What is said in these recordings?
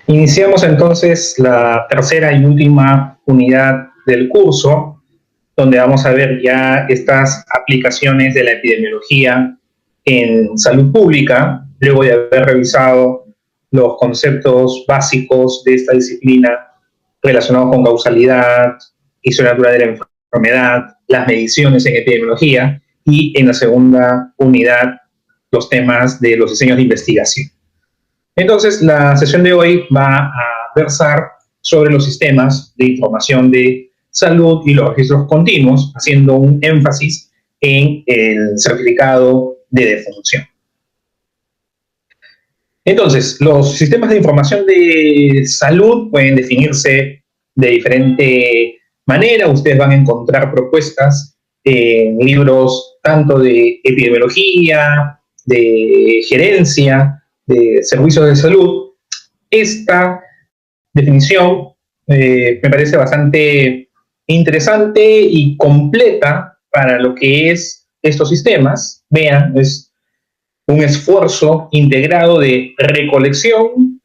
Iniciamos entonces la tercera y última unidad del curso, donde vamos a ver ya estas aplicaciones de la epidemiología en salud pública, luego de haber revisado los conceptos básicos de esta disciplina relacionados con causalidad, historia natural de la enfermedad, las mediciones en epidemiología, y en la segunda unidad los temas de los diseños de investigación. Entonces, la sesión de hoy va a versar sobre los sistemas de información de salud y los registros continuos, haciendo un énfasis en el certificado de defunción. Entonces, los sistemas de información de salud pueden definirse de diferente manera. Ustedes van a encontrar propuestas en libros tanto de epidemiología, de gerencia, de servicios de salud. Esta definición me parece bastante interesante y completa para lo que es estos sistemas. Vean, es un esfuerzo integrado de recolección,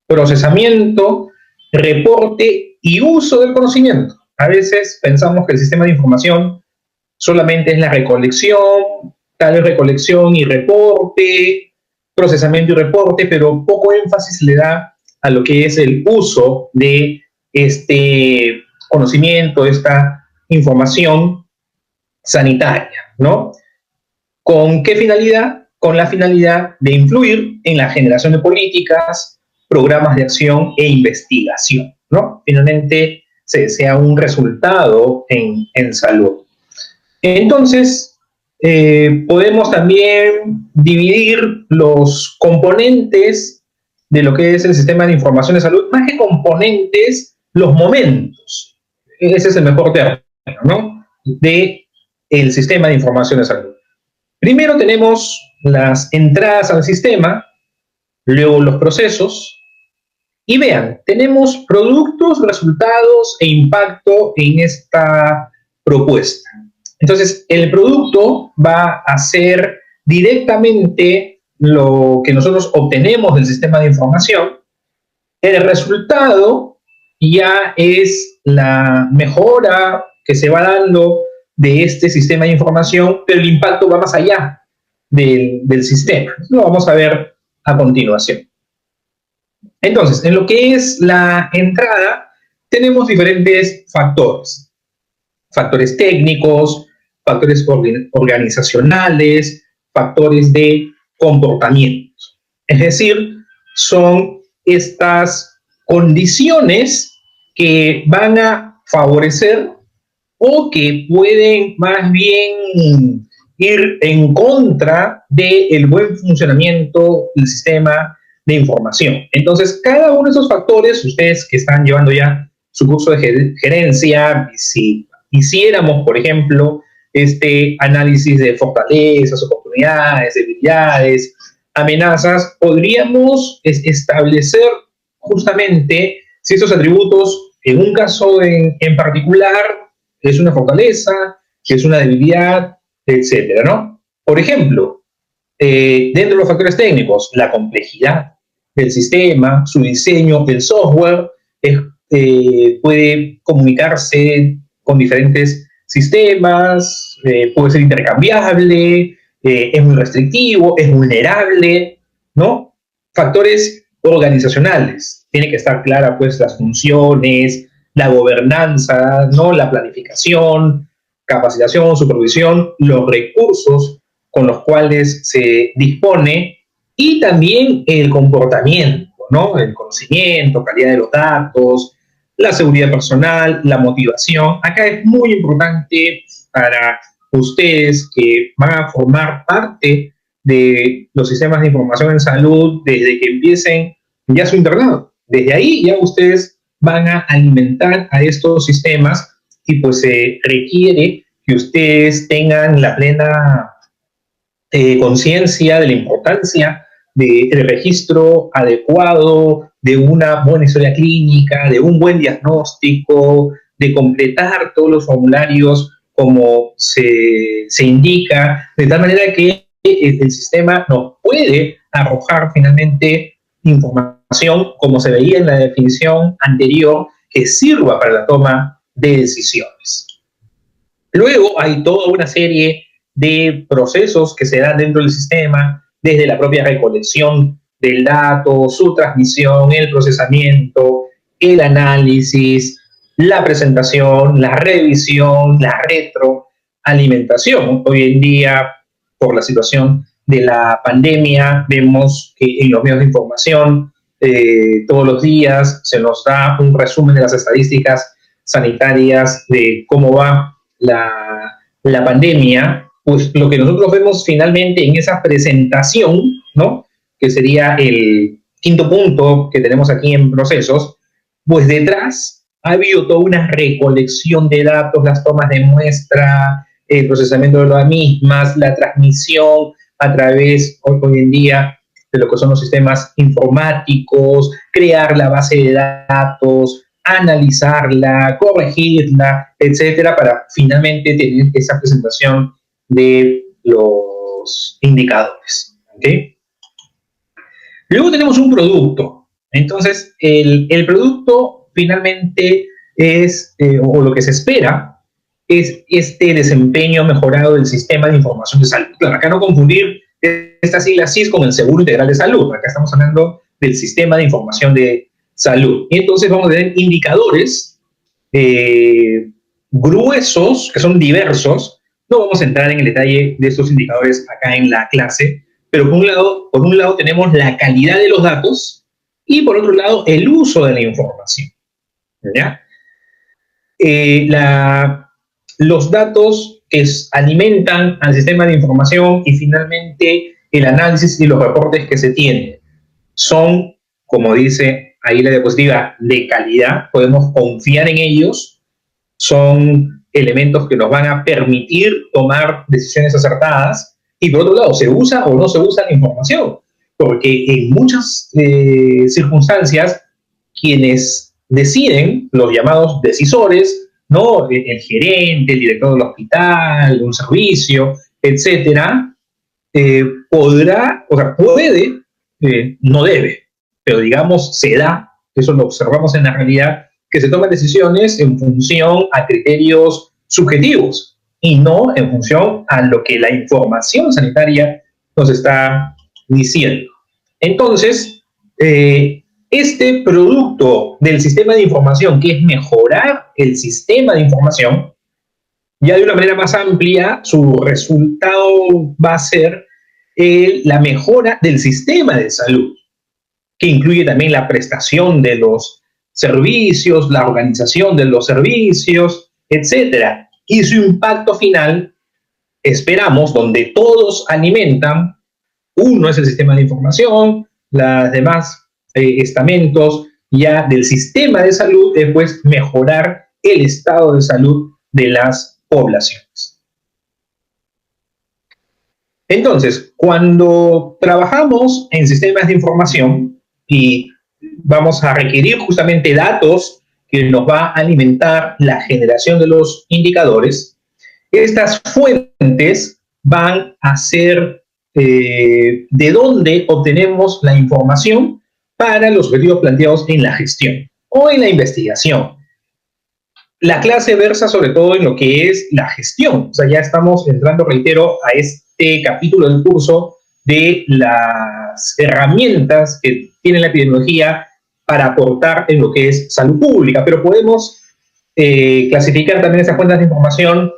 procesamiento, reporte y uso del conocimiento. A veces pensamos que el sistema de información solamente es la recolección, tal vez recolección y reporte, procesamiento y reporte, pero poco énfasis le da a lo que es el uso de este conocimiento, esta información sanitaria, ¿no? ¿Con qué finalidad? Con la finalidad de influir en la generación de políticas, programas de acción e investigación, ¿no? Finalmente se desea un resultado en salud. Entonces, podemos también dividir los componentes de lo que es el sistema de información de salud, más que componentes, los momentos. Ese es el mejor término, ¿no? del sistema de información de salud. Primero tenemos las entradas al sistema, luego los procesos, y vean, tenemos productos, resultados e impacto en esta propuesta. Entonces, el producto va a ser directamente lo que nosotros obtenemos del sistema de información. El resultado ya es la mejora que se va dando de este sistema de información, pero el impacto va más allá del sistema. Lo vamos a ver a continuación. Entonces, en lo que es la entrada, tenemos diferentes factores. Factores técnicos, factores organizacionales, factores de comportamiento. Es decir, son estas condiciones que van a favorecer o que pueden más bien ir en contra del buen funcionamiento del sistema de información. Entonces, cada uno de esos factores, ustedes que están llevando ya su curso de gerencia, si hiciéramos, por ejemplo, este análisis de fortalezas, oportunidades, debilidades, amenazas, podríamos establecer justamente si estos atributos, en un caso en particular, es una fortaleza, que es una debilidad, etcétera, ¿no? Por ejemplo, dentro de los factores técnicos, la complejidad del sistema, su diseño, el software, puede comunicarse con diferentes sistemas, puede ser intercambiable, es muy restrictivo, es vulnerable, ¿no? Factores organizacionales, tiene que estar clara pues las funciones, la gobernanza, ¿no? La planificación, capacitación, supervisión, los recursos con los cuales se dispone y también el comportamiento, ¿no? El conocimiento, calidad de los datos, la seguridad personal, la motivación. Acá es muy importante para ustedes que van a formar parte de los sistemas de información en salud desde que empiecen ya su internado. Desde ahí ya ustedes van a alimentar a estos sistemas y pues se requiere que ustedes tengan la plena conciencia de la importancia del registro adecuado, de una buena historia clínica, de un buen diagnóstico, de completar todos los formularios como se indica, de tal manera que el sistema nos puede arrojar finalmente información, como se veía en la definición anterior, que sirva para la toma de decisiones. Luego hay toda una serie de procesos que se dan dentro del sistema, desde la propia recolección del dato, su transmisión, el procesamiento, el análisis, la presentación, la revisión, la retroalimentación. Hoy en día, por la situación de la pandemia, vemos que en los medios de información todos los días se nos da un resumen de las estadísticas sanitarias de cómo va la pandemia. Pues lo que nosotros vemos finalmente en esa presentación, ¿no?, que sería el quinto punto que tenemos aquí en procesos, pues detrás ha habido toda una recolección de datos, las tomas de muestra, el procesamiento de las mismas, la transmisión a través, hoy en día, de lo que son los sistemas informáticos, crear la base de datos, analizarla, corregirla, etcétera, para finalmente tener esa presentación de los indicadores. ¿Okay? Luego tenemos un producto. Entonces, el producto finalmente es, o lo que se espera, es este desempeño mejorado del sistema de información de salud. Claro, acá no confundir esta sigla CIS con el Seguro Integral de Salud. Acá estamos hablando del sistema de información de salud. Y entonces vamos a tener indicadores gruesos, que son diversos. No vamos a entrar en el detalle de estos indicadores acá en la clase, pero por un lado tenemos la calidad de los datos y por otro lado el uso de la información. ¿Ya? Los datos que alimentan al sistema de información y finalmente el análisis y los reportes que se tienen son, como dice ahí la diapositiva, de calidad, podemos confiar en ellos, son elementos que nos van a permitir tomar decisiones acertadas, y por otro lado, ¿se usa o no se usa la información? Porque en muchas circunstancias, quienes deciden, los llamados decisores, ¿no?, el gerente, el director del hospital, un servicio, etcétera, puede, no debe, pero digamos se da, eso lo observamos en la realidad, que se toman decisiones en función a criterios subjetivos y no en función a lo que la información sanitaria nos está diciendo. Entonces, este producto del sistema de información, que es mejorar el sistema de información, ya de una manera más amplia, su resultado va a ser la mejora del sistema de salud, que incluye también la prestación de los servicios, la organización de los servicios, etcétera. Y su impacto final, esperamos, donde todos alimentan, uno es el sistema de información, los demás estamentos ya del sistema de salud, después mejorar el estado de salud de las poblaciones. Entonces, cuando trabajamos en sistemas de información y vamos a requerir justamente datos que nos va a alimentar la generación de los indicadores, estas fuentes van a ser de dónde obtenemos la información para los objetivos planteados en la gestión o en la investigación. La clase versa sobre todo en lo que es la gestión. O sea, ya estamos entrando, reitero, a este capítulo del curso de las herramientas que tiene la epidemiología para aportar en lo que es salud pública, pero podemos clasificar también esas fuentes de información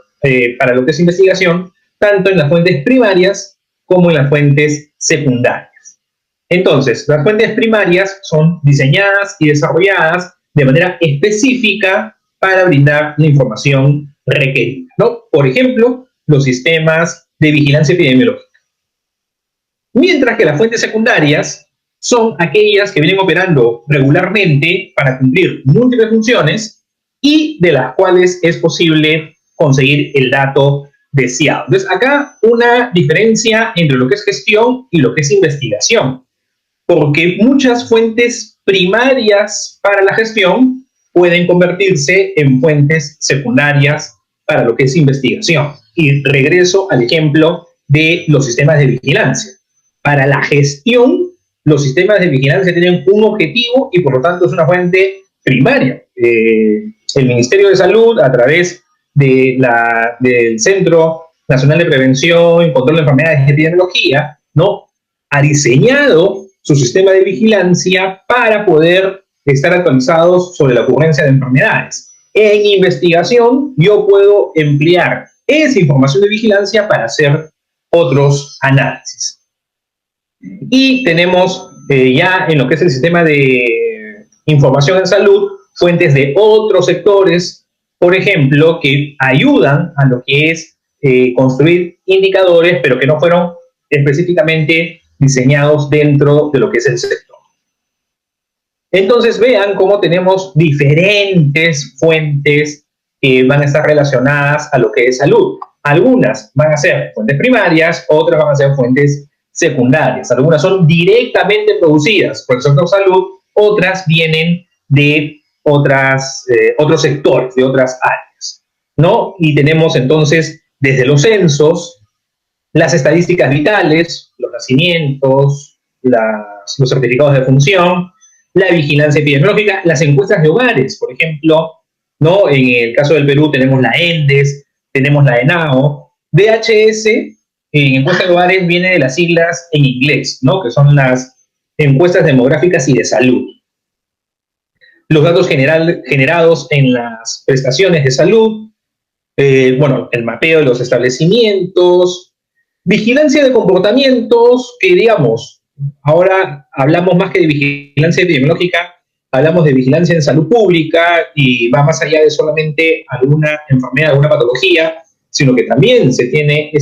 para lo que es investigación, tanto en las fuentes primarias como en las fuentes secundarias. Entonces, las fuentes primarias son diseñadas y desarrolladas de manera específica para brindar la información requerida, ¿no? Por ejemplo, los sistemas de vigilancia epidemiológica. Mientras que las fuentes secundarias son aquellas que vienen operando regularmente para cumplir múltiples funciones y de las cuales es posible conseguir el dato deseado. Entonces, acá una diferencia entre lo que es gestión y lo que es investigación, porque muchas fuentes primarias para la gestión pueden convertirse en fuentes secundarias para lo que es investigación. Y regreso al ejemplo de los sistemas de vigilancia. Para la gestión, los sistemas de vigilancia tienen un objetivo y por lo tanto es una fuente primaria. El Ministerio de Salud, a través del Centro Nacional de Prevención y Control de Enfermedades y Epidemiología, ¿no?, ha diseñado su sistema de vigilancia para poder estar actualizados sobre la ocurrencia de enfermedades. En investigación, yo puedo emplear esa información de vigilancia para hacer otros análisis. Y tenemos ya en lo que es el sistema de información en salud, fuentes de otros sectores, por ejemplo, que ayudan a lo que es construir indicadores, pero que no fueron específicamente diseñados dentro de lo que es el sector. Entonces vean cómo tenemos diferentes fuentes que van a estar relacionadas a lo que es salud. Algunas van a ser fuentes primarias, otras van a ser fuentes secundarias. Algunas son directamente producidas por el sector salud, otras vienen de otros sectores, de otras áreas, ¿no? Y tenemos entonces desde los censos, las estadísticas vitales, los nacimientos, los certificados de función, la vigilancia epidemiológica, las encuestas de hogares, por ejemplo, ¿no? En el caso del Perú tenemos la ENDES, tenemos la ENAO. DHS, en encuestas de hogares, viene de las siglas en inglés, ¿no?, que son las encuestas demográficas y de salud. Los datos generados en las prestaciones de salud, bueno, el mapeo de los establecimientos, vigilancia de comportamientos, que digamos, ahora hablamos más que de vigilancia epidemiológica, hablamos de vigilancia en salud pública y va más allá de solamente alguna enfermedad, alguna patología, sino que también se tiene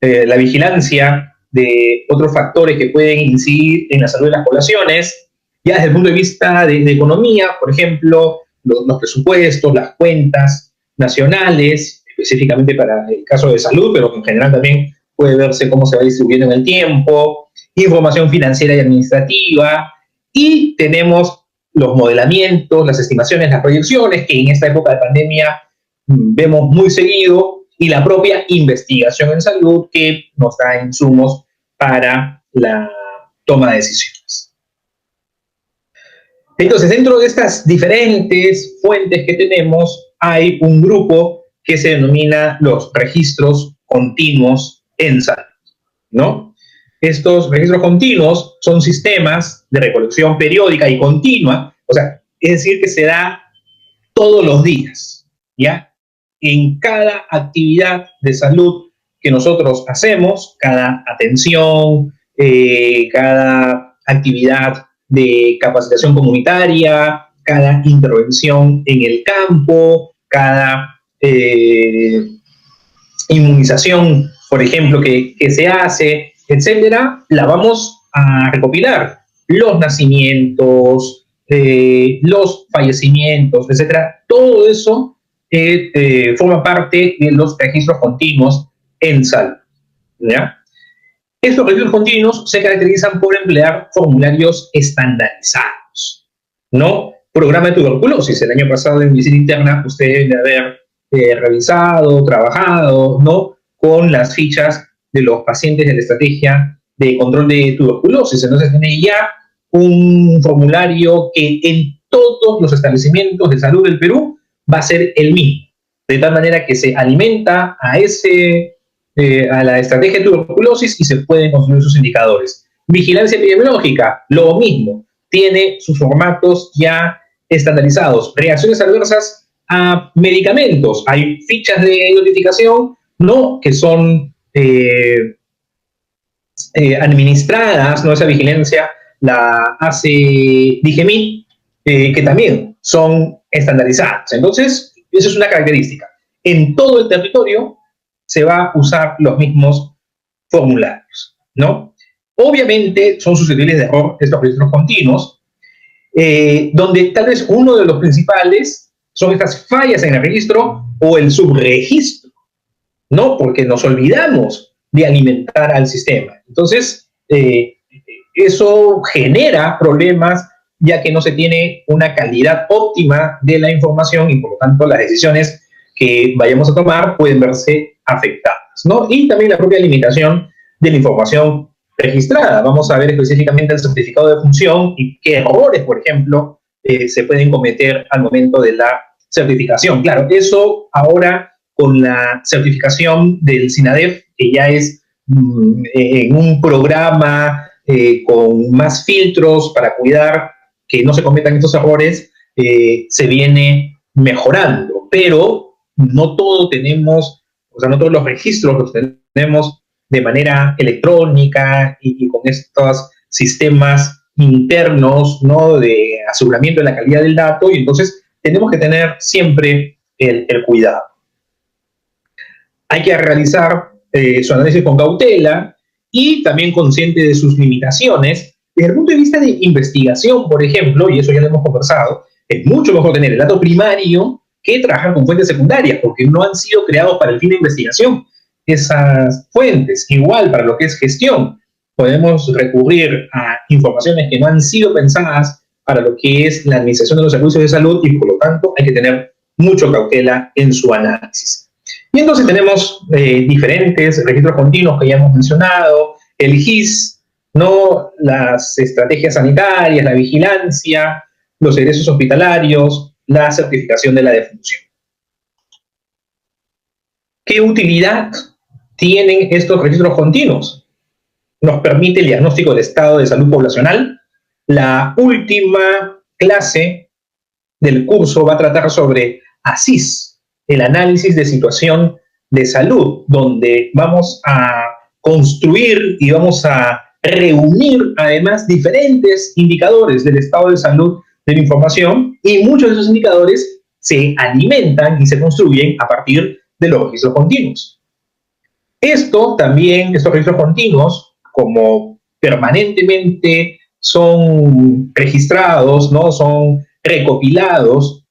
la vigilancia de otros factores que pueden incidir en la salud de las poblaciones, ya desde el punto de vista de economía, por ejemplo, los presupuestos, las cuentas nacionales, específicamente para el caso de salud, pero en general también puede verse cómo se va distribuyendo en el tiempo, información financiera y administrativa, y tenemos los modelamientos, las estimaciones, las proyecciones, que en esta época de pandemia vemos muy seguido, y la propia investigación en salud, que nos da insumos para la toma de decisiones. Entonces, dentro de estas diferentes fuentes que tenemos, hay un grupo que se denomina los registros continuos en salud, ¿no? Estos registros continuos son sistemas de recolección periódica y continua, o sea, es decir, que se da todos los días, ¿ya? En cada actividad de salud que nosotros hacemos, cada atención, cada actividad de capacitación comunitaria, cada intervención en el campo, cada inmunización, por ejemplo, que se hace, etcétera, la vamos a recopilar. Los nacimientos, los fallecimientos, etcétera, todo eso forma parte de los registros continuos en salud, ¿ya? Estos registros continuos se caracterizan por emplear formularios estandarizados, ¿no? Programa de tuberculosis. El año pasado en visita interna usted debe haber revisado, trabajado, ¿no?, con las fichas de los pacientes de la estrategia de control de tuberculosis. Entonces tiene ya un formulario que en todos los establecimientos de salud del Perú va a ser el mismo, de tal manera que se alimenta a la estrategia de tuberculosis y se pueden construir sus indicadores. Vigilancia epidemiológica, lo mismo, tiene sus formatos ya estandarizados. Reacciones adversas a medicamentos, hay fichas de notificación, ¿no?, que son administradas, ¿no? Esa vigilancia la hace DIGEMIT, que también son estandarizadas. Entonces, eso es una característica. En todo el territorio se va a usar los mismos formularios, ¿no? Obviamente son susceptibles de error estos registros continuos, donde tal vez uno de los principales son estas fallas en el registro o el subregistro, ¿no? Porque nos olvidamos de alimentar al sistema. Entonces, eso genera problemas, ya que no se tiene una calidad óptima de la información y por lo tanto las decisiones que vayamos a tomar pueden verse afectadas. datos, ¿no? Y también la propia limitación de la información registrada. Vamos a ver específicamente el certificado de función y qué errores, por ejemplo, se pueden cometer al momento de la certificación. Claro, eso ahora con la certificación del SINADEF, que ya es en un programa con más filtros para cuidar que no se cometan estos errores, se viene mejorando, pero no todo tenemos, o sea, no todos los registros los tenemos de manera electrónica y con estos sistemas internos, ¿no?, de aseguramiento de la calidad del dato, y entonces tenemos que tener siempre el cuidado. Hay que realizar su análisis con cautela y también consciente de sus limitaciones. Desde el punto de vista de investigación, por ejemplo, y eso ya lo hemos conversado, es mucho mejor tener el dato primario que trabajar con fuentes secundarias, porque no han sido creados para el fin de investigación esas fuentes. Igual para lo que es gestión, podemos recurrir a informaciones que no han sido pensadas para lo que es la administración de los servicios de salud, y por lo tanto hay que tener mucha cautela en su análisis. Y entonces tenemos diferentes registros continuos que ya hemos mencionado, el GIS, ¿no?, las estrategias sanitarias, la vigilancia, los egresos hospitalarios, la certificación de la defunción. ¿Qué utilidad tienen estos registros continuos? Nos permite el diagnóstico del estado de salud poblacional. La última clase del curso va a tratar sobre ASIS, el análisis de situación de salud, donde vamos a construir y vamos a reunir además diferentes indicadores del estado de salud de la información, y muchos de esos indicadores se alimentan y se construyen a partir de los registros continuos. Estos registros continuos, como permanentemente son registrados, ¿no?, son recopilados,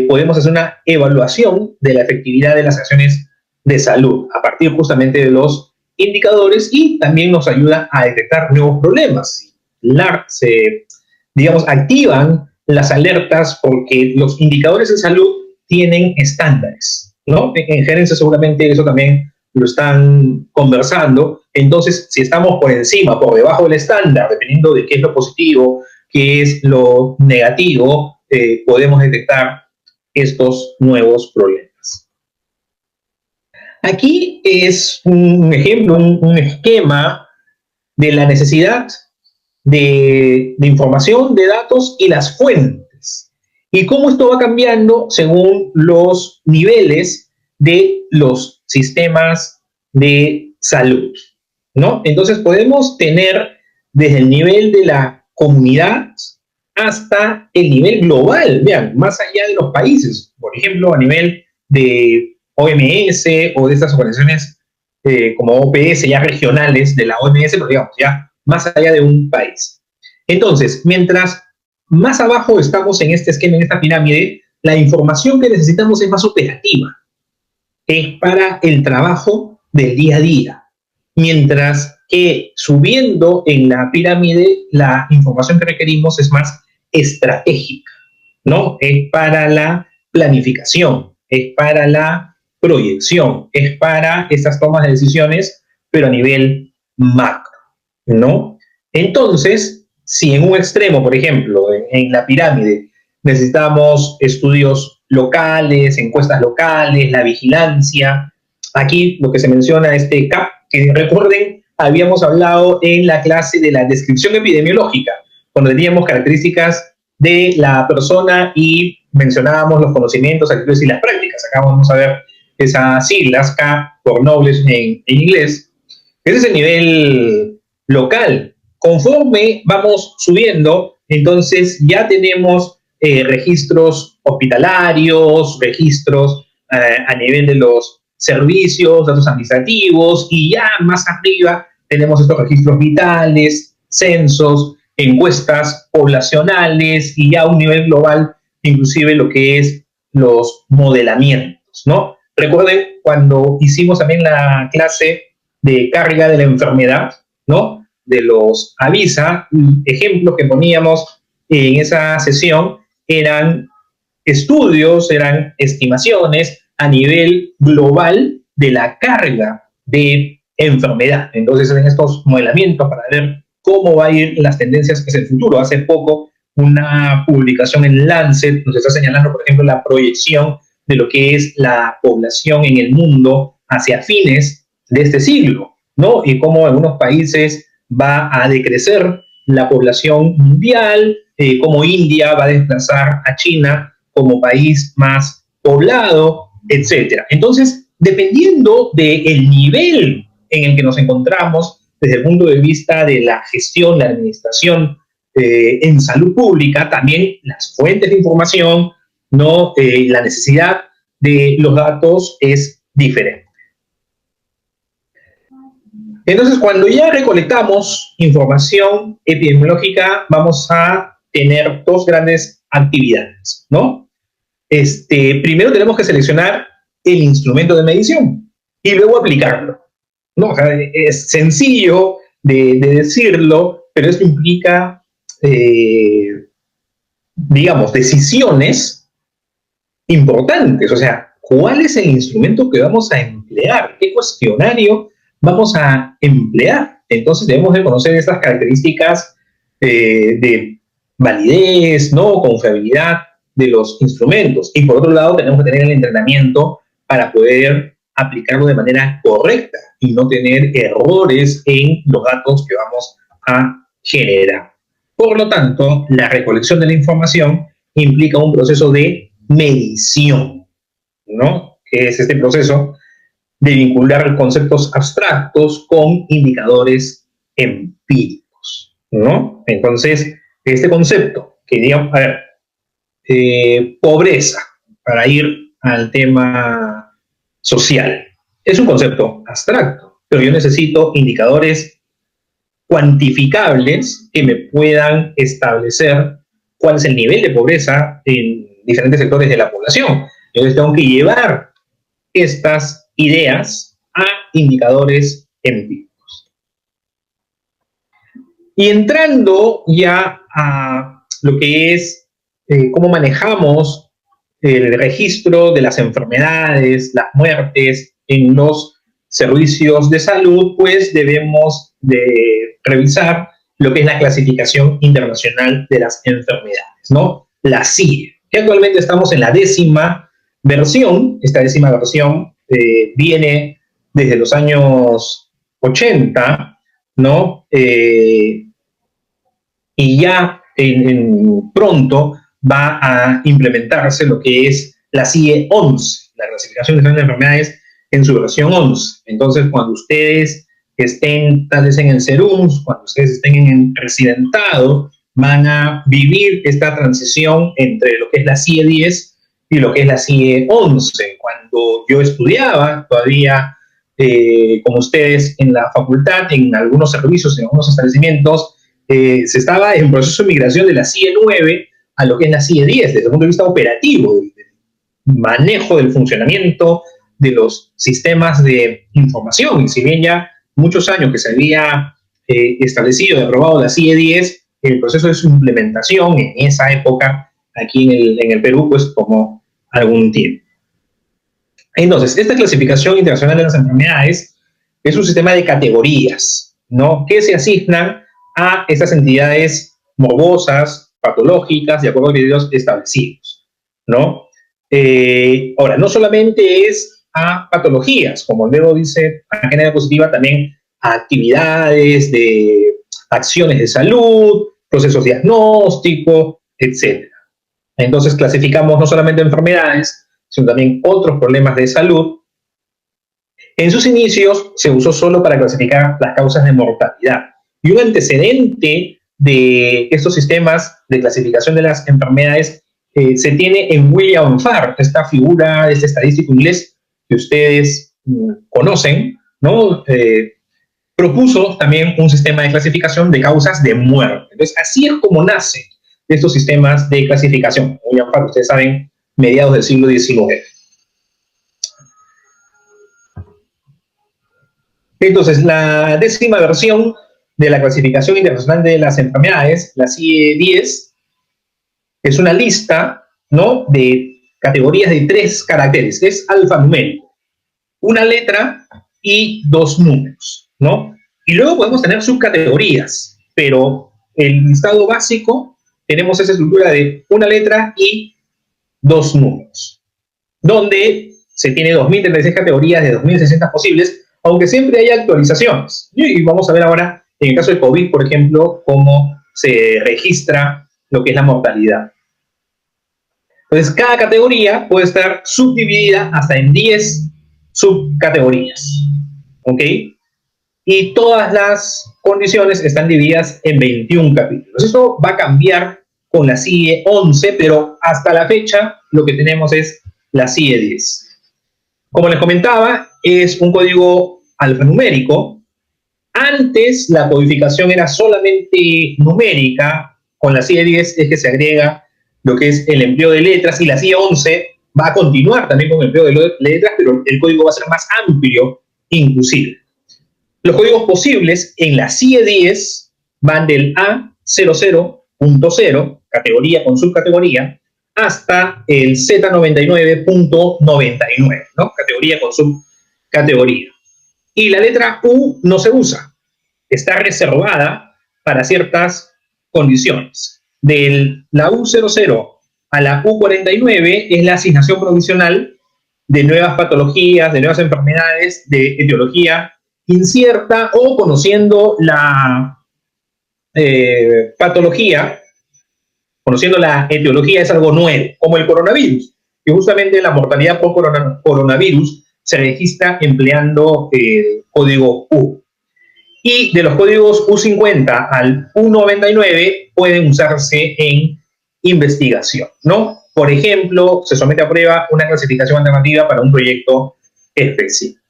podemos hacer una evaluación de la efectividad de las acciones de salud a partir justamente de los indicadores, y también nos ayuda a detectar nuevos problemas. Digamos, activan las alertas porque los indicadores de salud tienen estándares, ¿no? En gerencia seguramente eso también lo están conversando. Entonces, si estamos por encima, por debajo del estándar, dependiendo de qué es lo positivo, qué es lo negativo, podemos detectar estos nuevos problemas. Aquí es un ejemplo, un esquema de la necesidad de información, de datos y las fuentes, y cómo esto va cambiando según los niveles de los sistemas de salud, ¿no? Entonces podemos tener desde el nivel de la comunidad hasta el nivel global, vean, más allá de los países, por ejemplo, a nivel de OMS o de estas organizaciones como OPS, ya regionales de la OMS, pero digamos, ya más allá de un país. Entonces, mientras más abajo estamos en este esquema, en esta pirámide, la información que necesitamos es más operativa, es para el trabajo del día a día. Mientras que subiendo en la pirámide, la información que requerimos es más estratégica, ¿no? Es para la planificación, es para la proyección, es para estas tomas de decisiones, pero a nivel macro, ¿no? Entonces, si en un extremo, por ejemplo, en la pirámide, necesitamos estudios locales, encuestas locales, la vigilancia, aquí lo que se menciona es CAP, que recuerden, habíamos hablado en la clase de la descripción epidemiológica, cuando teníamos características de la persona y mencionábamos los conocimientos, actitudes y las prácticas. Acá vamos a ver esas siglas, CAP por Knowledge en inglés. Ese es el nivel local. Conforme vamos subiendo, entonces ya tenemos registros hospitalarios, registros a nivel de los servicios, datos administrativos, y ya más arriba tenemos estos registros vitales, censos, encuestas poblacionales, y ya a un nivel global, inclusive lo que es los modelamientos, ¿no? Recuerden cuando hicimos también la clase de carga de la enfermedad, ¿no?, de los AVISA, ejemplos que poníamos en esa sesión eran estudios, eran estimaciones a nivel global de la carga de enfermedad. Entonces, en estos modelamientos para ver cómo va a ir las tendencias hacia el futuro. Hace poco, una publicación en Lancet nos está señalando, por ejemplo, la proyección de lo que es la población en el mundo hacia fines de este siglo, ¿no? Y cómo en algunos países va a decrecer la población mundial, cómo India va a desplazar a China como país más poblado, etcétera. Entonces, dependiendo del nivel en el que nos encontramos desde el punto de vista de la gestión, la administración en salud pública, también las fuentes de información, ¿no? La necesidad de los datos es diferente. Entonces, cuando ya recolectamos información epidemiológica, vamos a tener dos grandes actividades, ¿no? Primero tenemos que seleccionar el instrumento de medición y luego aplicarlo, ¿no? O sea, es sencillo de decirlo, pero esto implica, digamos, decisiones importantes. O sea, ¿cuál es el instrumento que vamos a emplear? ¿Qué cuestionario vamos a emplear? Entonces debemos de conocer estas características de validez, ¿no? Confiabilidad de los instrumentos. Y por otro lado, tenemos que tener el entrenamiento para poder aplicarlo de manera correcta y no tener errores en los datos que vamos a generar. Por lo tanto, la recolección de la información implica un proceso de medición, ¿no? Que es este proceso de vincular conceptos abstractos con indicadores empíricos, ¿no? Entonces, este concepto, que digamos, a ver, pobreza, para ir al tema social, es un concepto abstracto, pero yo necesito indicadores cuantificables que me puedan establecer cuál es el nivel de pobreza en diferentes sectores de la población. Entonces tengo que llevar estas ideas a indicadores empíricos. Y entrando ya a lo que es cómo manejamos el registro de las enfermedades, las muertes en los servicios de salud, pues debemos de revisar lo que es la clasificación internacional de las enfermedades, ¿no? La CIE, que actualmente estamos en la 10ª versión. Esta 10ª versión viene desde los años 80, ¿no? Y ya pronto va a implementarse lo que es la CIE 11, la clasificación de enfermedades en su versión 11. Entonces, cuando ustedes estén tal vez en el CERUMS, cuando ustedes estén en residentado, van a vivir esta transición entre lo que es la CIE 10 y lo que es la CIE 11. Cuando yo estudiaba, todavía, como ustedes en la facultad, en algunos servicios, en algunos establecimientos, se estaba en proceso de migración de la CIE 9 a lo que es la CIE 10, desde el punto de vista operativo, del manejo del funcionamiento de los sistemas de información. Y si bien ya muchos años que se había establecido y aprobado la CIE 10, el proceso de su implementación en esa época, aquí en el Perú, pues tomó algún tiempo. Entonces, esta clasificación internacional de las enfermedades es un sistema de categorías, ¿no? Que se asignan a estas entidades morbosas, patológicas, de acuerdo a criterios establecidos, ¿no? Ahora, no solamente es a patologías, como luego dice la agenda diapositiva, también a actividades de acciones de salud, procesos diagnósticos, etc. Entonces clasificamos no solamente enfermedades, sino también otros problemas de salud. En sus inicios se usó solo para clasificar las causas de mortalidad. Y un antecedente de estos sistemas de clasificación de las enfermedades se tiene en William Farr, esta figura, este estadístico inglés que ustedes conocen, ¿no? Propuso también un sistema de clasificación de causas de muerte. Entonces, así es como nacen estos sistemas de clasificación. William Farr, ustedes saben, mediados del siglo XIX. Entonces, la 10ª versión de la clasificación internacional de las enfermedades, la CIE 10, es una lista, ¿no?, de categorías de 3 caracteres. Es alfanumérico. Una letra y 2 números, ¿no? Y luego podemos tener subcategorías, pero el listado básico tenemos esa estructura de una letra y 2 números, donde se tiene 2036 categorías de 2060 posibles, aunque siempre hay actualizaciones. Y vamos a ver ahora, en el caso de COVID, por ejemplo, cómo se registra lo que es la mortalidad. Entonces, cada categoría puede estar subdividida hasta en 10 subcategorías, ¿ok? Y todas las condiciones están divididas en 21 capítulos. Esto va a cambiar con la CIE 11, pero hasta la fecha lo que tenemos es la CIE 10. Como les comentaba, es un código alfanumérico. Antes la codificación era solamente numérica. Con la CIE 10 es que se agrega lo que es el empleo de letras, y la CIE 11 va a continuar también con el empleo de letras, pero el código va a ser más amplio, inclusive. Los códigos posibles en la CIE 10 van del A00.0, categoría con subcategoría, hasta el Z99.99, ¿no? Categoría con subcategoría. Y la letra U no se usa, está reservada para ciertas condiciones. De la U00 a la U49 es la asignación provisional de nuevas patologías, de nuevas enfermedades, de etiología incierta, o conociendo la patología, conociendo la etiología es algo nuevo, como el coronavirus, que justamente la mortalidad por coronavirus se registra empleando el código U. Y de los códigos U50 al U99 pueden usarse en investigación, ¿no? Por ejemplo, se somete a prueba una clasificación alternativa para un proyecto específico.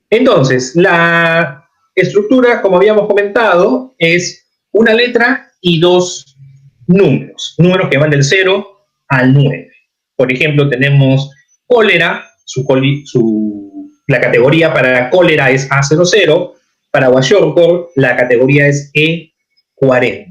Entonces, la estructura, como habíamos comentado, es una letra y 2 números, números que van del 0 al 9. Por ejemplo, tenemos cólera, la categoría para cólera es A00, para Kwashiorkor la categoría es E40.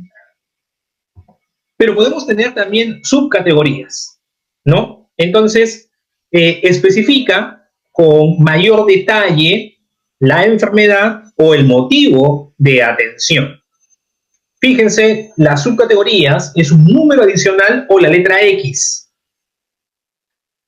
Pero podemos tener también subcategorías, ¿no? Entonces, especifica con mayor detalle la enfermedad o el motivo de atención. Fíjense, las subcategorías es un número adicional o la letra X.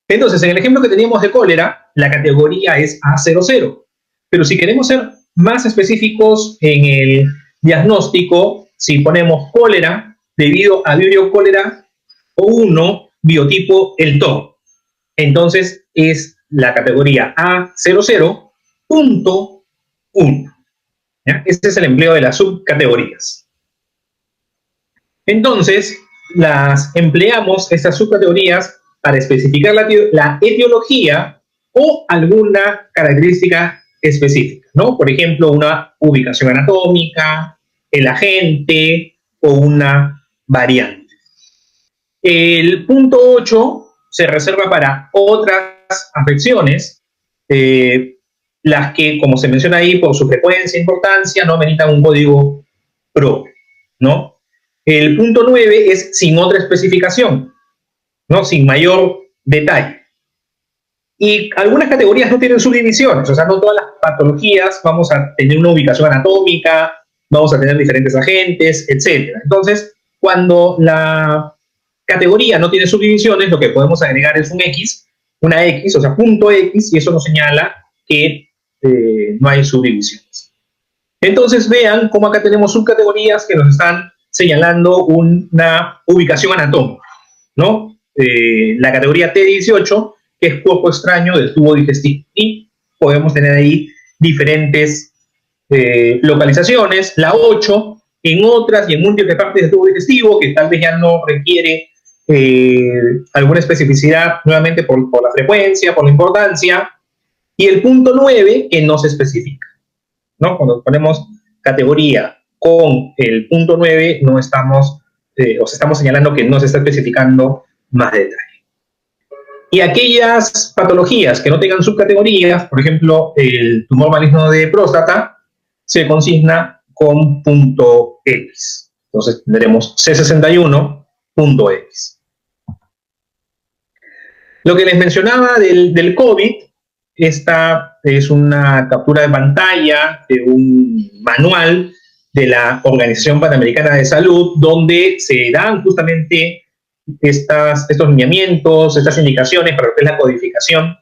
Entonces, en el ejemplo que teníamos de cólera, la categoría es A00. Pero si queremos ser más específicos en el diagnóstico, si ponemos cólera debido a Vibrio cólera o 1, biotipo el TOC, entonces es la categoría A00.1. Este es el empleo de las subcategorías. Entonces, las empleamos, estas subcategorías, para especificar la etiología o alguna característica específica, ¿no? Por ejemplo, una ubicación anatómica, el agente o una variante. El punto 8 se reserva para otras afecciones, las que, como se menciona ahí, por su frecuencia e importancia, no meritan un código propio, ¿no? El punto 9 es sin otra especificación, ¿no? Sin mayor detalle. Y algunas categorías no tienen subdivisiones, o sea, no todas las patologías vamos a tener una ubicación anatómica, vamos a tener diferentes agentes, etc. Entonces, cuando la categoría no tiene subdivisiones, lo que podemos agregar es una X, o sea, punto X, y eso nos señala que no hay subdivisiones. Entonces, vean cómo acá tenemos subcategorías que nos están señalando una ubicación anatómica, ¿no? La categoría T18, que es cuerpo extraño del tubo digestivo, y podemos tener ahí diferentes localizaciones. La 8 en otras y en múltiples partes del tubo digestivo, que tal vez ya no requiere alguna especificidad, nuevamente por la frecuencia, por la importancia. Y el punto 9, que no se especifica, ¿no? Cuando ponemos categoría con el punto 9, no estamos, os estamos señalando que no se está especificando más detalle. Y aquellas patologías que no tengan subcategorías, por ejemplo, el tumor maligno de próstata, se consigna con punto X. Entonces tendremos C61.X. Lo que les mencionaba del COVID, esta es una captura de pantalla de un manual de la Organización Panamericana de Salud, donde se dan justamente estos lineamientos, estas indicaciones para lo que es la codificación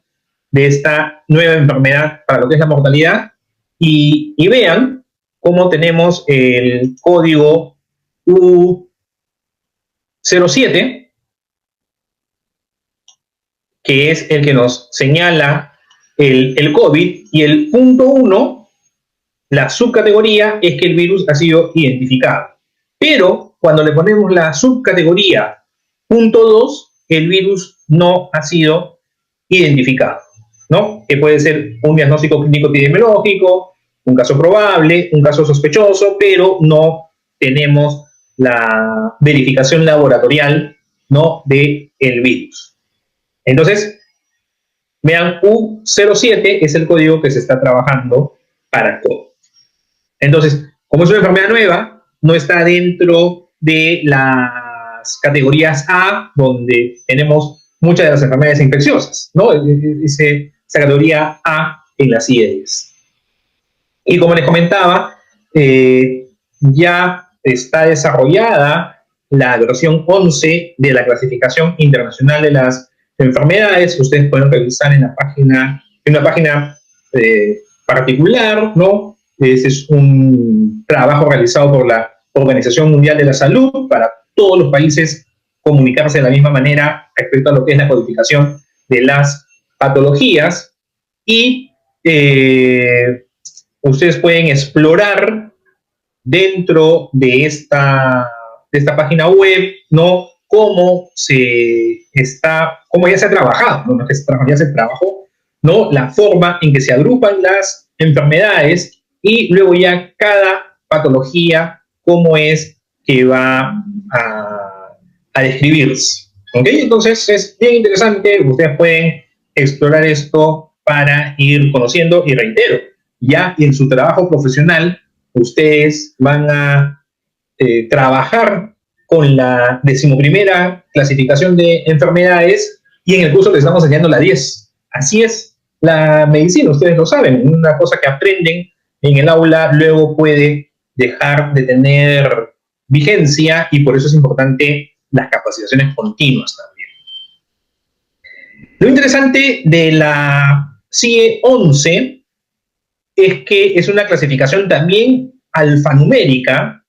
de esta nueva enfermedad para lo que es la mortalidad, y vean cómo tenemos el código U07, que es el que nos señala el COVID, y el punto 1, la subcategoría, es que el virus ha sido identificado. Pero cuando le ponemos la subcategoría punto 2, el virus no ha sido identificado, ¿no? Que puede ser un diagnóstico clínico epidemiológico, un caso probable, un caso sospechoso, pero no tenemos la verificación laboratorial, ¿no?, del virus. Entonces, vean, U07 es el código que se está trabajando para COVID. Entonces, como es una enfermedad nueva, no está dentro de las categorías A, donde tenemos muchas de las enfermedades infecciosas, ¿no? Esa categoría A en las IES. Y como les comentaba, ya está desarrollada la versión 11 de la Clasificación Internacional de las Enfermedades. Ustedes pueden revisar en una página particular, ¿no? Ese es un trabajo realizado por la Organización Mundial de la Salud para todos los países comunicarse de la misma manera respecto a lo que es la codificación de las patologías. Y ustedes pueden explorar dentro de esta página web, ¿no?, cómo ya se ha trabajado, ¿no? Ya se trabajó, ¿no?, la forma en que se agrupan las enfermedades, y luego ya cada patología, cómo es que va a describirse. ¿Ok? Entonces es bien interesante, ustedes pueden explorar esto para ir conociendo, y reitero, ya en su trabajo profesional, ustedes van a trabajar con la 11ª clasificación de enfermedades, y en el curso les estamos enseñando la 10. Así es la medicina, ustedes lo saben, una cosa que aprenden en el aula luego puede dejar de tener vigencia, y por eso es importante las capacitaciones continuas también. Lo interesante de la CIE 11 es que es una clasificación también alfanumérica,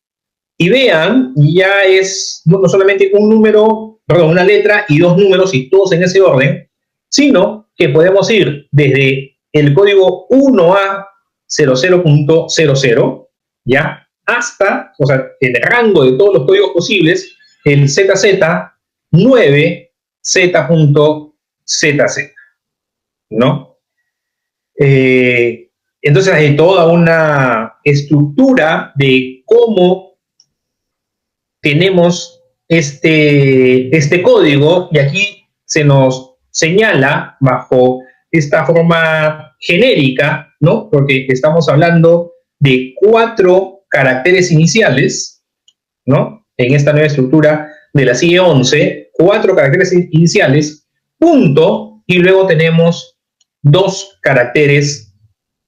y vean, ya es no solamente una letra y dos números, y todos en ese orden, sino que podemos ir desde el código 1A00.00, ¿ya?, hasta, o sea, el rango de todos los códigos posibles, el ZZ9Z.ZZ, ¿no? Entonces hay toda una estructura de cómo tenemos este código, y aquí se nos señala bajo esta forma genérica, ¿no?, porque estamos hablando de 4 caracteres iniciales, ¿no?, en esta nueva estructura de la CIE 11, 4 caracteres iniciales, punto, y luego tenemos 2 caracteres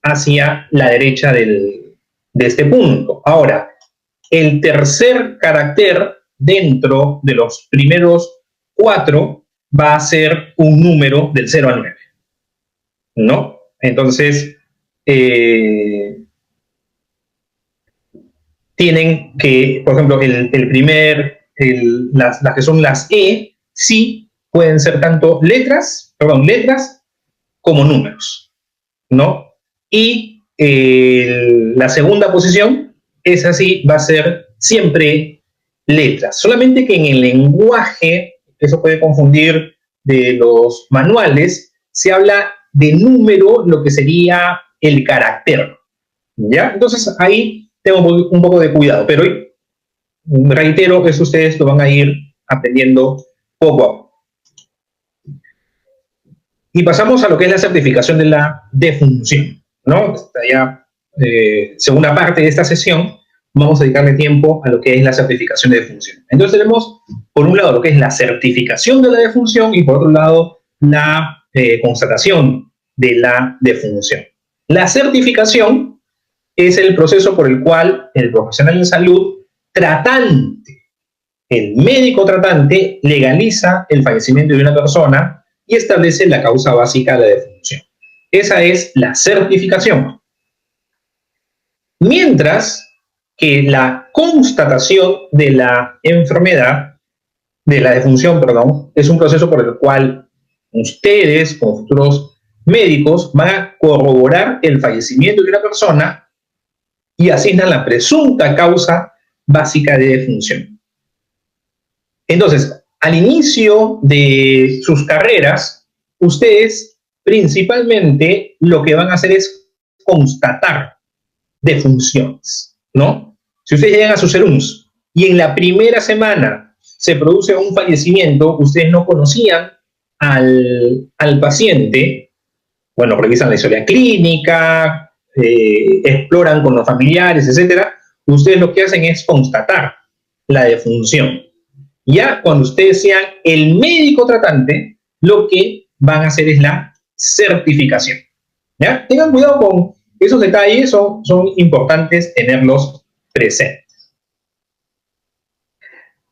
hacia la derecha de este punto. Ahora, el tercer carácter dentro de los primeros 4 va a ser un número del 0 al 9, ¿no? Entonces, tienen que, por ejemplo, las que son las E, sí pueden ser tanto letras como números, ¿no? Y la segunda posición, esa sí va a ser siempre letras. Solamente que en el lenguaje, eso puede confundir, de los manuales, se habla de número, lo que sería el carácter, ¿ya? Entonces ahí tengo un poco de cuidado, pero reitero, eso ustedes lo van a ir aprendiendo poco a poco. Y pasamos a lo que es la certificación de la defunción, ¿no? Ya, segunda parte de esta sesión, vamos a dedicarle tiempo a lo que es la certificación de defunción. Entonces tenemos, por un lado, lo que es la certificación de la defunción, y por otro lado, la constatación de la defunción. La certificación es el proceso por el cual el profesional de salud tratante, el médico tratante, legaliza el fallecimiento de una persona y establece la causa básica de la defunción. Esa es la certificación. Mientras que la constatación de la enfermedad, de la defunción, perdón, es un proceso por el cual ustedes, como futuros médicos, van a corroborar el fallecimiento de una persona y asignan la presunta causa básica de defunción. Entonces, al inicio de sus carreras, ustedes principalmente lo que van a hacer es constatar defunciones, ¿no? Si ustedes llegan a sus serums y en la primera semana se produce un fallecimiento, ustedes no conocían al paciente, bueno, revisan la historia clínica, exploran con los familiares, etcétera, ustedes lo que hacen es constatar la defunción. Ya cuando ustedes sean el médico tratante, lo que van a hacer es la certificación. ¿Ya? Tengan cuidado con esos detalles, son importantes tenerlos presentes.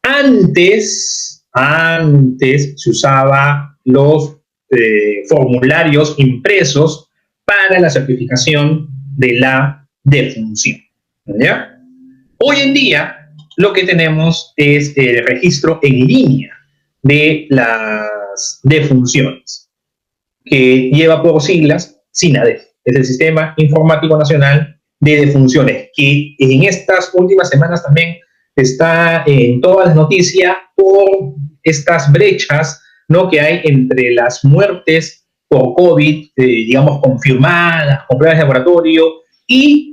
Antes se usaba los formularios impresos para la certificación de la defunción. ¿Ya? Hoy en día, lo que tenemos es el registro en línea de las defunciones, que lleva por siglas SINADEF, es el Sistema Informático Nacional de Defunciones, que en estas últimas semanas también está en todas las noticias por estas brechas, ¿no?, que hay entre las muertes por COVID, digamos, confirmadas, con pruebas de laboratorio, y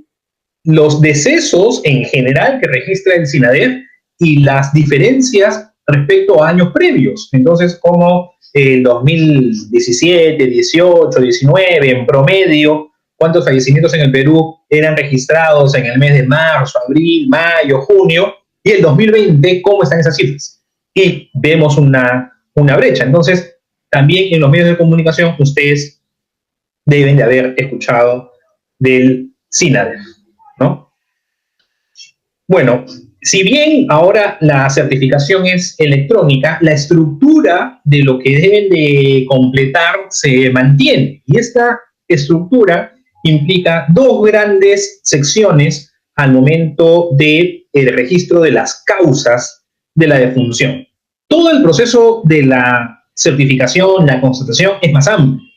los decesos en general que registra el SINADEF y las diferencias respecto a años previos. Entonces, como el 2017, 18, 19, en promedio, cuántos fallecimientos en el Perú eran registrados en el mes de marzo, abril, mayo, junio, y el 2020, cómo están esas cifras. Y vemos una brecha. Entonces, también en los medios de comunicación, ustedes deben de haber escuchado del SINADEF, ¿no? Bueno, si bien ahora la certificación es electrónica, la estructura de lo que deben de completar se mantiene. Y esta estructura implica dos grandes secciones al momento del registro de las causas de la defunción. Todo el proceso de la certificación, la constatación, es más amplio.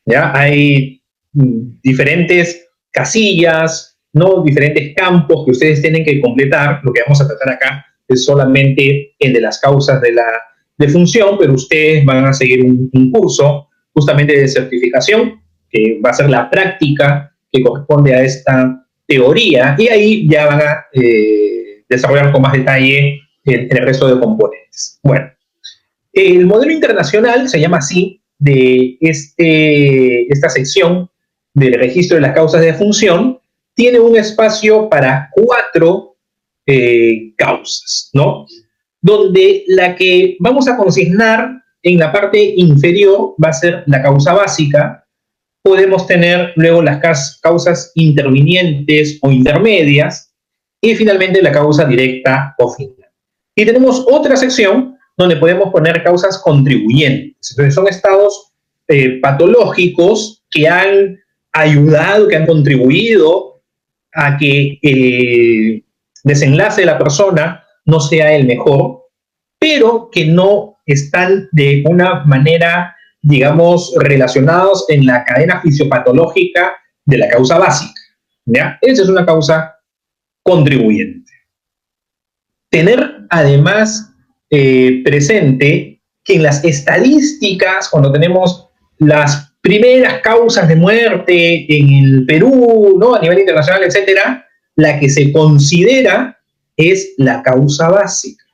¿Ya? Hay diferentes casillas, ¿no?, diferentes campos que ustedes tienen que completar. Lo que vamos a tratar acá es solamente el de las causas de la defunción, pero ustedes van a seguir un curso justamente de certificación, que va a ser la práctica que corresponde a esta teoría, y ahí ya van a desarrollar con más detalle el resto de componentes. Bueno, el modelo internacional se llama así, de esta sección del registro de las causas de defunción, tiene un espacio para 4 causas, ¿no? Donde la que vamos a consignar en la parte inferior va a ser la causa básica. Podemos tener luego las causas intervinientes o intermedias y finalmente la causa directa o final. Y tenemos otra sección donde podemos poner causas contribuyentes. Entonces son estados patológicos que han ayudado, que han contribuido a que el desenlace de la persona no sea el mejor, pero que no están de una manera, digamos, relacionados en la cadena fisiopatológica de la causa básica, ¿ya? Esa es una causa contribuyente. Tener además presente que en las estadísticas, cuando tenemos las primeras causas de muerte en el Perú, ¿no?, a nivel internacional, etcétera, la que se considera es la causa básica.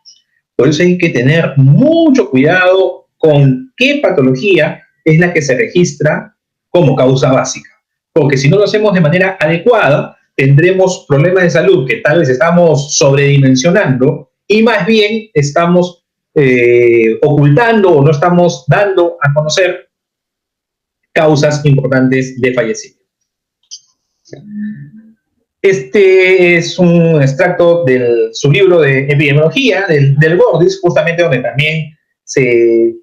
Por eso hay que tener mucho cuidado con qué patología es la que se registra como causa básica. Porque si no lo hacemos de manera adecuada, tendremos problemas de salud que tal vez estamos sobredimensionando y más bien estamos ocultando o no estamos dando a conocer causas importantes de fallecimiento. Este es un extracto de su libro de epidemiología, del Gordis, justamente donde también se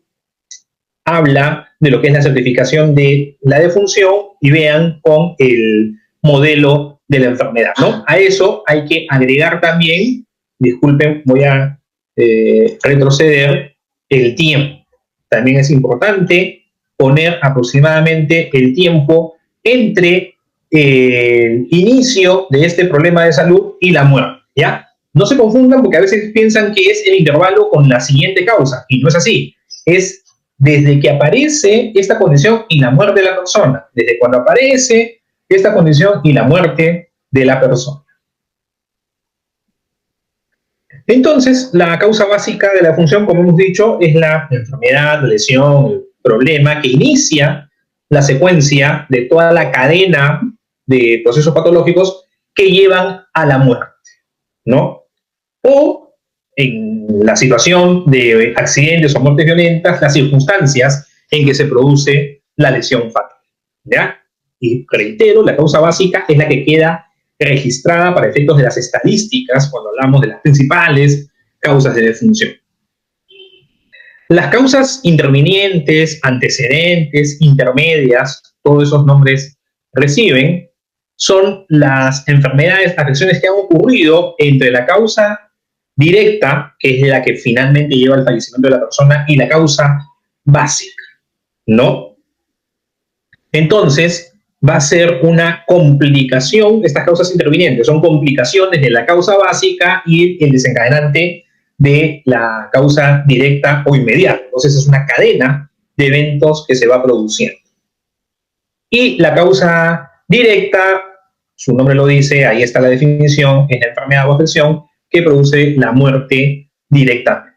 habla de lo que es la certificación de la defunción y vean con el modelo de la enfermedad, ¿no? A eso hay que agregar también, disculpen, voy a retroceder, el tiempo. También es importante poner aproximadamente el tiempo entre el inicio de este problema de salud y la muerte, ¿ya? No se confundan porque a veces piensan que es el intervalo con la siguiente causa, y no es así. Es desde que aparece esta condición y la muerte de la persona, desde cuando aparece esta condición y la muerte de la persona. Entonces, la causa básica de la función, como hemos dicho, es la enfermedad, la lesión, el problema que inicia la secuencia de toda la cadena de procesos patológicos que llevan a la muerte, ¿no? O en la situación de accidentes o muertes violentas, las circunstancias en que se produce la lesión fatal, ¿ya? Y reitero, la causa básica es la que queda registrada para efectos de las estadísticas cuando hablamos de las principales causas de defunción. Las causas intervinientes, antecedentes, intermedias, todos esos nombres reciben, son las enfermedades, afecciones que han ocurrido entre la causa directa, que es la que finalmente lleva al fallecimiento de la persona, y la causa básica, ¿no? Entonces, va a ser una complicación, estas causas intervinientes son complicaciones de la causa básica y el desencadenante de la causa directa o inmediata. Entonces, es una cadena de eventos que se va produciendo. Y la causa directa, su nombre lo dice, ahí está la definición, es la enfermedad o afección que produce la muerte directamente.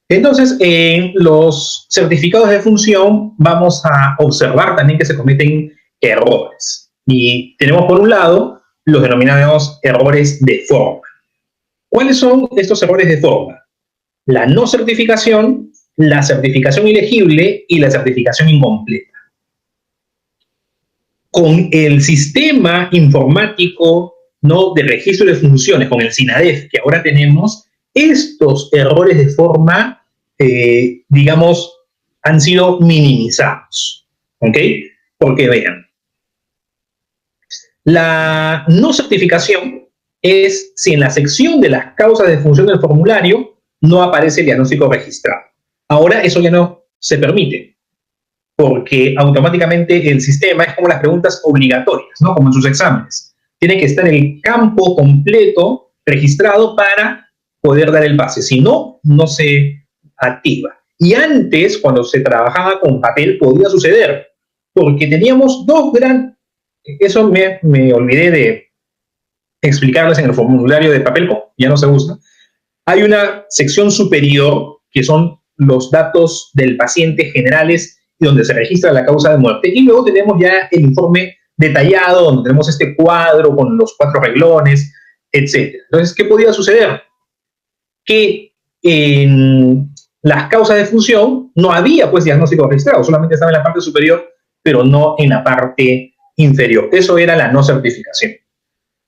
Entonces, en los certificados de función vamos a observar también que se cometen errores. Y tenemos por un lado los denominados errores de forma. ¿Cuáles son estos errores de forma? La no certificación, la certificación ilegible y la certificación incompleta. Con el sistema informático, ¿no?, de registro de funciones, con el SINADEF que ahora tenemos, estos errores de forma, digamos, han sido minimizados, ¿ok? Porque vean, la no certificación es si en la sección de las causas de función del formulario no aparece el diagnóstico registrado. Ahora eso ya no se permite, porque automáticamente el sistema es como las preguntas obligatorias, ¿no?, como en sus exámenes. Tiene que estar el campo completo registrado para poder dar el pase. Si no, no se activa. Y antes, cuando se trabajaba con papel, podía suceder, porque teníamos dos grandes... Eso me olvidé de explicarles en el formulario de papel, ya no se usa. Hay una sección superior que son los datos del paciente generales y donde se registra la causa de muerte. Y luego tenemos ya el informe detallado, donde tenemos este cuadro con los 4 renglones, etc. Entonces, ¿qué podía suceder? Que en las causas de función no había pues diagnóstico registrado, solamente estaba en la parte superior, pero no en la parte inferior. Eso era la no certificación.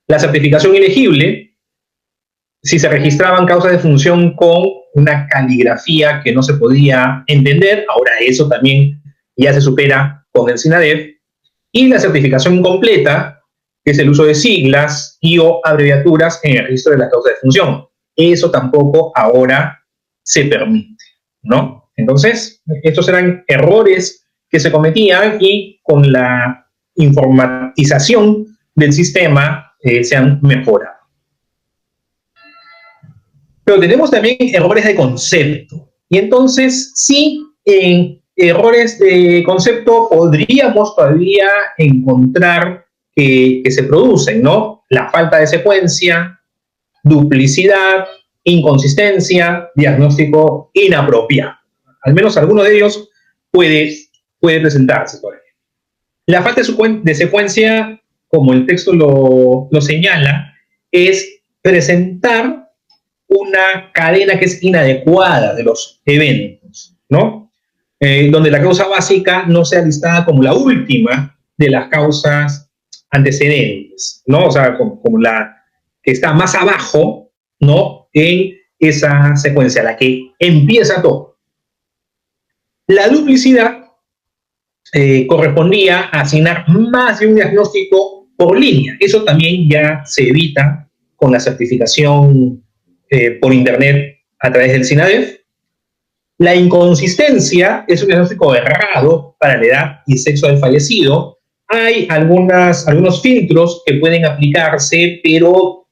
La certificación ilegible, si se registraban causas de función con una caligrafía que no se podía entender, ahora eso también ya se supera con el SINADEF. Y la certificación incompleta, que es el uso de siglas y o abreviaturas en el registro de la causa de función. Eso tampoco ahora se permite, ¿no? Entonces, estos eran errores que se cometían y con la informatización del sistema se han mejorado. Pero tenemos también errores de concepto. Y entonces, sí, en errores de concepto podríamos todavía encontrar que se producen, ¿no? La falta de secuencia, duplicidad, inconsistencia, diagnóstico inapropiado. Al menos alguno de ellos puede presentarse todavía. La falta de secuencia, como el texto lo señala, es presentar una cadena que es inadecuada de los eventos, ¿no? Donde la causa básica no sea listada como la última de las causas antecedentes, ¿no? O sea, como la que está más abajo, ¿no? En esa secuencia, la que empieza todo. La duplicidad correspondía a asignar más de un diagnóstico por línea. Eso también ya se evita con la certificación por Internet a través del SINADEF. La inconsistencia es un diagnóstico errado para la edad y sexo del fallecido. Hay algunos filtros que pueden aplicarse, pero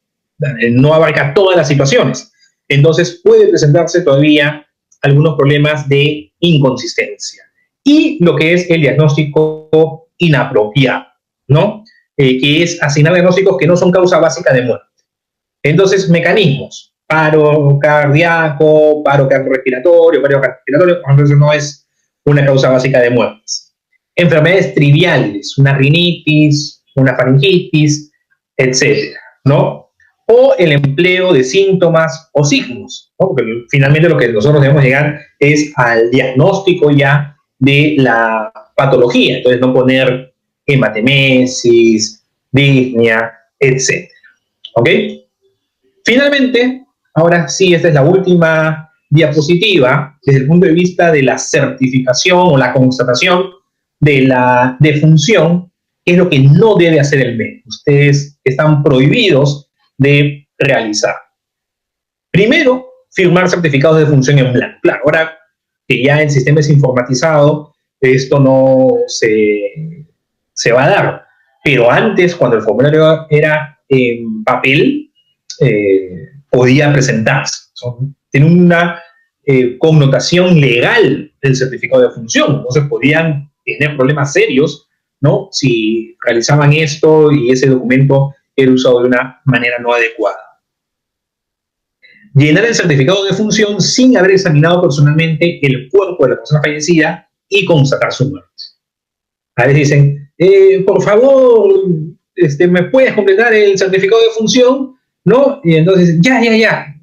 no abarca todas las situaciones. Entonces puede presentarse todavía algunos problemas de inconsistencia. Y lo que es el diagnóstico inapropiado, ¿no? Que es asignar diagnósticos que no son causa básica de muerte. Entonces, mecanismos: paro cardíaco, paro cardiorrespiratorio, entonces no es una causa básica de muertes. Enfermedades triviales, una rinitis, una faringitis, etcétera, ¿no? O el empleo de síntomas o signos, ¿no? Porque finalmente lo que nosotros debemos llegar es al diagnóstico ya de la patología. Entonces, no poner hematemesis, disnea, etcétera. ¿Ok? Finalmente, ahora sí, esta es la última diapositiva desde el punto de vista de la certificación o la constatación de la defunción, que es lo que no debe hacer el médico. Ustedes están prohibidos de realizar. Primero, firmar certificados de defunción en blanco. Claro, ahora que ya el sistema es informatizado, esto no se va a dar. Pero antes, cuando el formulario era en papel, podía presentarse. Tiene una connotación legal del certificado de defunción. Entonces podían tener problemas serios, ¿no? Si realizaban esto y ese documento era usado de una manera no adecuada. Llenar el certificado de defunción sin haber examinado personalmente el cuerpo de la persona fallecida y constatar su muerte. A veces dicen, por favor, ¿me puedes completar el certificado de defunción? ¿No? Y entonces, ya,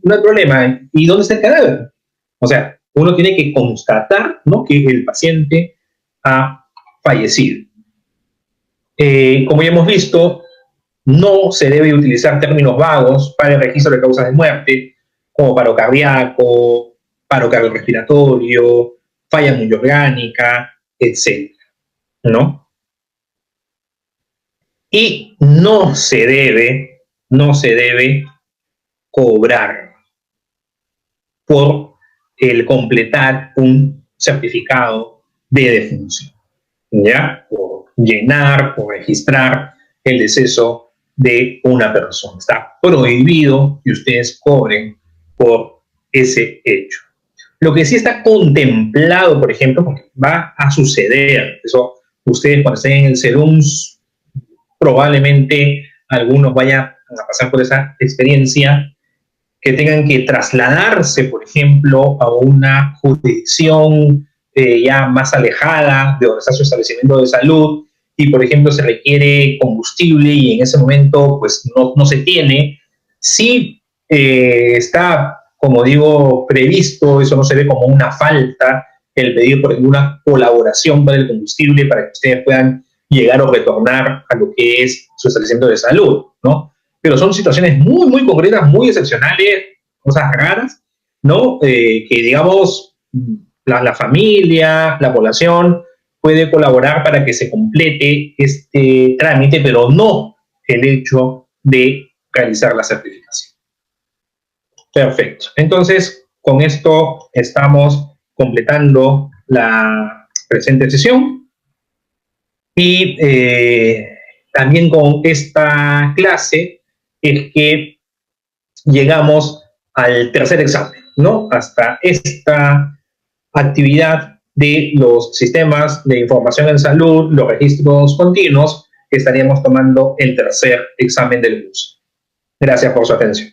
no hay problema. ¿Y dónde está el cadáver? O sea, uno tiene que constatar, ¿no?, que el paciente ha fallecido. Como ya hemos visto, no se debe utilizar términos vagos para el registro de causas de muerte, como paro cardíaco, paro cardiorrespiratorio, falla multiorgánica, etc., ¿no? Y no se debe cobrar por el completar un certificado de defunción, ¿ya? Por llenar, por registrar el deceso de una persona. Está prohibido que ustedes cobren por ese hecho. Lo que sí está contemplado, por ejemplo, porque va a suceder, eso ustedes cuando estén en el SEDUNS, probablemente algunos vayan a pasar por esa experiencia, que tengan que trasladarse, por ejemplo, a una jurisdicción ya más alejada de donde está su establecimiento de salud, y, por ejemplo, se requiere combustible y en ese momento pues no se tiene. Si está, como digo, previsto, eso no se ve como una falta, el pedir por alguna colaboración para el combustible para que ustedes puedan llegar o retornar a lo que es su establecimiento de salud, ¿no? Pero son situaciones muy, muy concretas, muy excepcionales, cosas raras, ¿no? Que, digamos, la familia, la población puede colaborar para que se complete este trámite, pero no el hecho de realizar la certificación. Perfecto. Entonces, con esto estamos completando la presente sesión. Y también con esta clase es que llegamos al tercer examen, ¿no? Hasta esta actividad de los sistemas de información en salud, los registros continuos, estaríamos tomando el tercer examen del curso. Gracias por su atención.